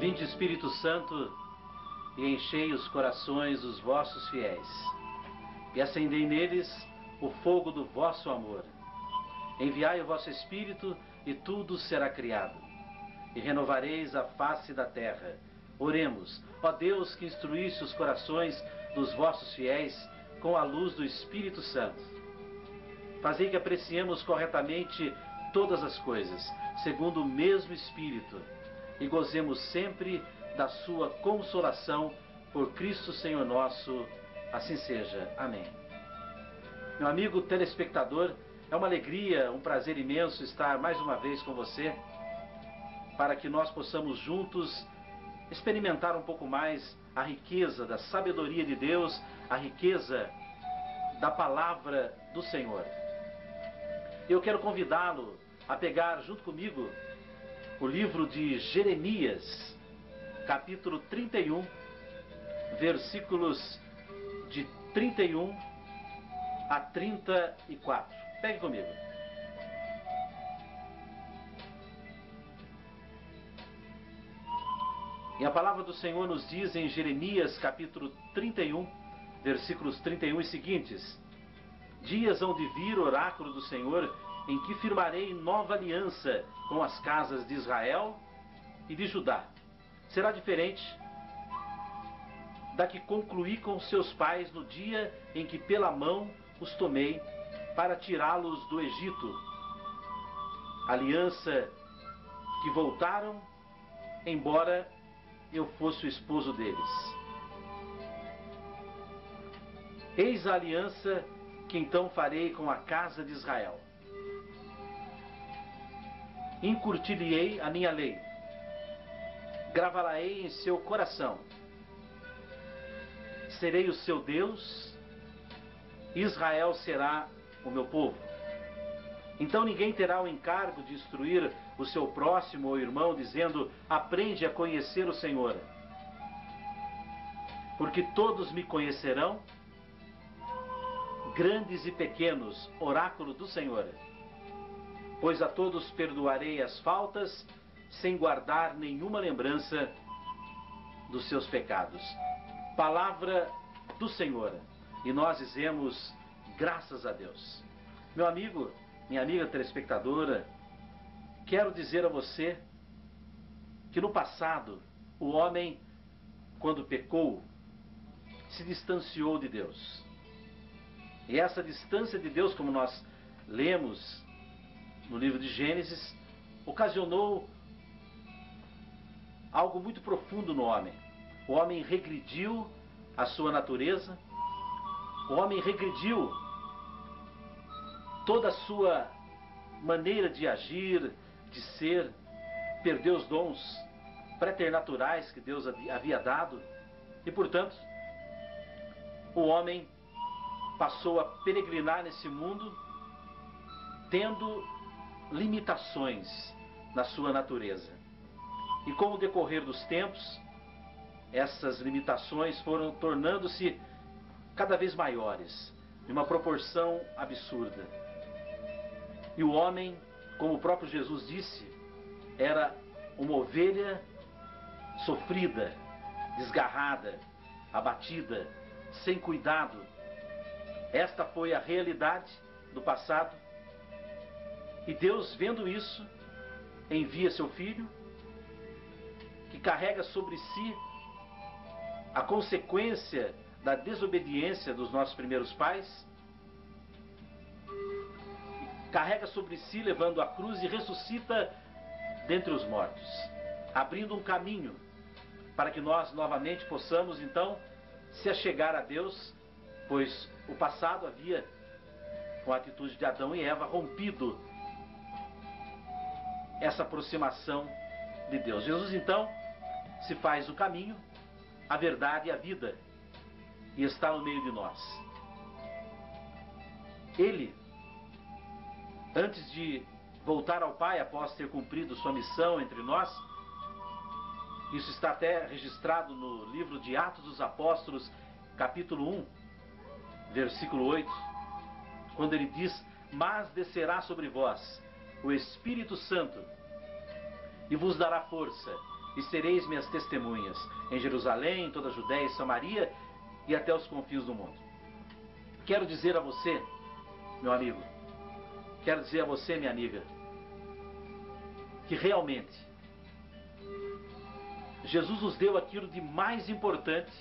Vinde, Espírito Santo, e enchei os corações dos vossos fiéis, e acendei neles o fogo do vosso amor. Enviai o vosso Espírito, e tudo será criado, e renovareis a face da terra. Oremos. Ó Deus, que instruísse os corações dos vossos fiéis com a luz do Espírito Santo, fazei que apreciemos corretamente todas as coisas, segundo o mesmo Espírito, e gozemos sempre da sua consolação, por Cristo Senhor nosso. Assim seja. Amém. Meu amigo telespectador, é uma alegria, um prazer imenso estar mais uma vez com você, para que nós possamos juntos experimentar um pouco mais a riqueza da sabedoria de Deus, a riqueza da palavra do Senhor. Eu quero convidá-lo a pegar junto comigo o livro de Jeremias, capítulo 31, versículos de 31 a 34. Pegue comigo. E a palavra do Senhor nos diz em Jeremias, capítulo 31, versículos 31 e seguintes: Dias hão de vir, oráculo do Senhor, em que firmarei nova aliança com as casas de Israel e de Judá. Será diferente da que concluí com seus pais no dia em que pela mão os tomei para tirá-los do Egito. Aliança que voltaram, embora eu fosse o esposo deles. Eis a aliança que então farei com a casa de Israel. Incurtir-lhe-ei a minha lei, gravá-la-ei em seu coração. Serei o seu Deus, Israel será o meu povo. Então ninguém terá o encargo de instruir o seu próximo ou irmão, dizendo: aprende a conhecer o Senhor. Porque todos me conhecerão, grandes e pequenos, oráculo do Senhor. Pois a todos perdoarei as faltas, sem guardar nenhuma lembrança dos seus pecados. Palavra do Senhor. E nós dizemos graças a Deus. Meu amigo, minha amiga telespectadora, quero dizer a você que no passado o homem, quando pecou, se distanciou de Deus. E essa distância de Deus, como nós lemos no livro de Gênesis, ocasionou algo muito profundo no homem. O homem regrediu a sua natureza, o homem regrediu toda a sua maneira de agir, de ser, perdeu os dons preternaturais que Deus havia dado, e portanto o homem passou a peregrinar nesse mundo tendo limitações na sua natureza. E com o decorrer dos tempos, essas limitações foram tornando-se cada vez maiores, de uma proporção absurda. E o homem, como o próprio Jesus disse, era uma ovelha sofrida, desgarrada, abatida, sem cuidado. Esta foi a realidade do passado. E Deus, vendo isso, envia seu Filho, que carrega sobre si a consequência da desobediência dos nossos primeiros pais, carrega sobre si, levando a cruz, e ressuscita dentre os mortos, abrindo um caminho para que nós novamente possamos então se achegar a Deus, pois o passado havia, com a atitude de Adão e Eva, rompido essa aproximação de Deus. Jesus então se faz o caminho, a verdade e a vida, e está no meio de nós. Ele, antes de voltar ao Pai, após ter cumprido sua missão entre nós, isso está até registrado no livro de Atos dos Apóstolos, capítulo 1, versículo 8, quando ele diz: mas descerá sobre vós o Espírito Santo, e vos dará força, e sereis minhas testemunhas em Jerusalém, em toda a Judéia e Samaria e até os confins do mundo. Quero dizer a você, meu amigo, quero dizer a você, minha amiga, que realmente Jesus nos deu aquilo de mais importante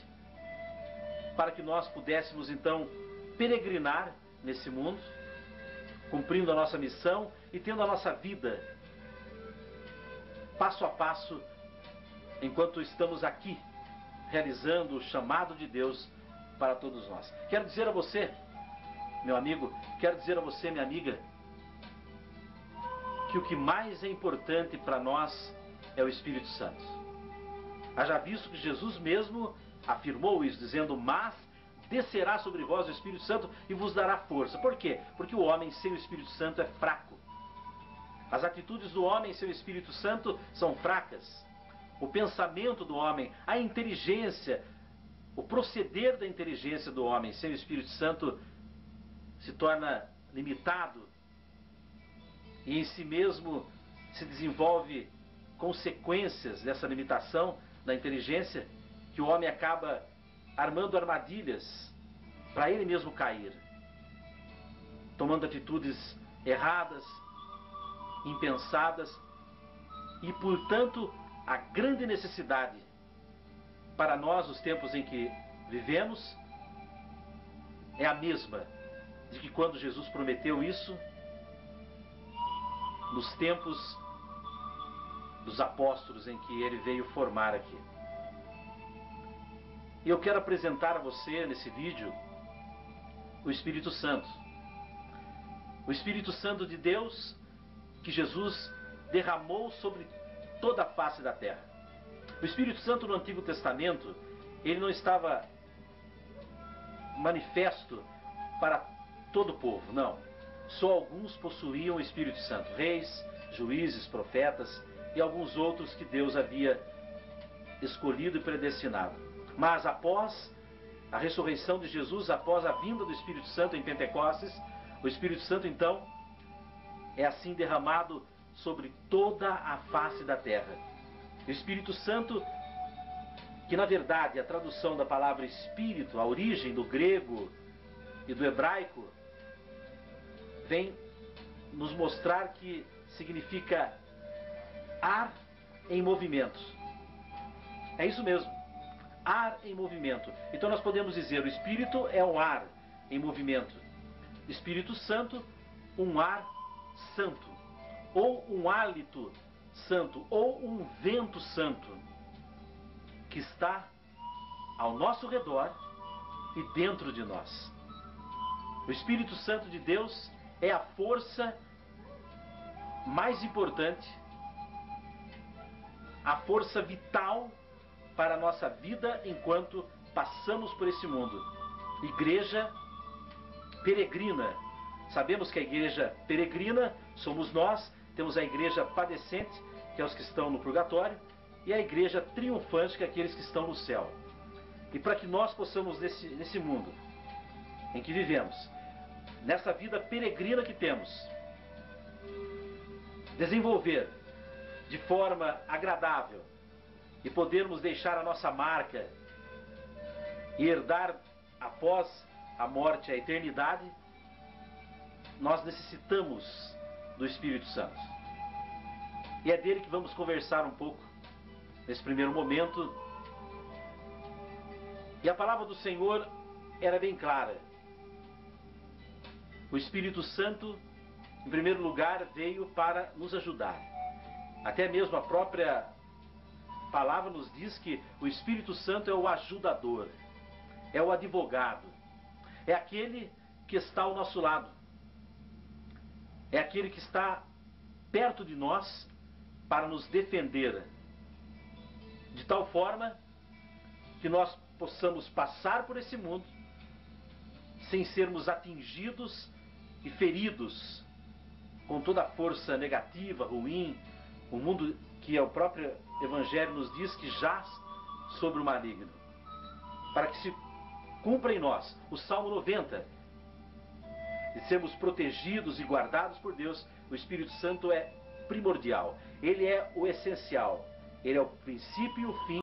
para que nós pudéssemos então peregrinar nesse mundo, cumprindo a nossa missão e tendo a nossa vida passo a passo, enquanto estamos aqui realizando o chamado de Deus para todos nós. Quero dizer a você, meu amigo, quero dizer a você, minha amiga, que o que mais é importante para nós é o Espírito Santo. Haja visto que Jesus mesmo afirmou isso, dizendo: mas descerá sobre vós o Espírito Santo e vos dará força. Por quê? Porque o homem sem o Espírito Santo é fraco. As atitudes do homem sem o Espírito Santo são fracas. O pensamento do homem, a inteligência, o proceder da inteligência do homem sem o Espírito Santo se torna limitado e em si mesmo se desenvolve consequências dessa limitação da inteligência, que o homem acaba armando armadilhas para ele mesmo cair, tomando atitudes erradas, impensadas, e portanto a grande necessidade para nós, os tempos em que vivemos, é a mesma de que quando Jesus prometeu isso nos tempos dos apóstolos em que ele veio formar aqui. E eu quero apresentar a você nesse vídeo o Espírito Santo. O Espírito Santo de Deus que Jesus derramou sobre toda a face da terra. O Espírito Santo no Antigo Testamento, ele não estava manifesto para todo o povo, não. Só alguns possuíam o Espírito Santo: reis, juízes, profetas e alguns outros que Deus havia escolhido e predestinado. Mas após a ressurreição de Jesus, após a vinda do Espírito Santo em Pentecostes, o Espírito Santo então é assim derramado sobre toda a face da terra. O Espírito Santo, que na verdade a tradução da palavra Espírito, a origem do grego e do hebraico, vem nos mostrar que significa ar em movimento. É isso mesmo, ar em movimento. Então nós podemos dizer: o Espírito é um ar em movimento. Espírito Santo, um ar santo, ou um hálito santo, ou um vento santo, que está ao nosso redor e dentro de nós. O Espírito Santo de Deus é a força mais importante, a força vital para a nossa vida enquanto passamos por esse mundo. Igreja peregrina. Sabemos que a igreja peregrina somos nós, temos a igreja padecente, que é os que estão no purgatório, e a igreja triunfante, que é aqueles que estão no céu. E para que nós possamos, nesse mundo em que vivemos, nessa vida peregrina que temos, desenvolver de forma agradável e podermos deixar a nossa marca e herdar após a morte a eternidade, nós necessitamos do Espírito Santo. E é dele que vamos conversar um pouco nesse primeiro momento. E a palavra do Senhor era bem clara. O Espírito Santo, em primeiro lugar, veio para nos ajudar. Até mesmo a própria palavra nos diz que o Espírito Santo é o ajudador, é o advogado, é aquele que está ao nosso lado, é aquele que está perto de nós para nos defender, de tal forma que nós possamos passar por esse mundo sem sermos atingidos e feridos com toda a força negativa, ruim, o mundo que o próprio Evangelho nos diz que jaz sobre o maligno. Para que se cumpra em nós o Salmo 90, de sermos protegidos e guardados por Deus, o Espírito Santo é primordial. Ele é o essencial. Ele é o princípio e o fim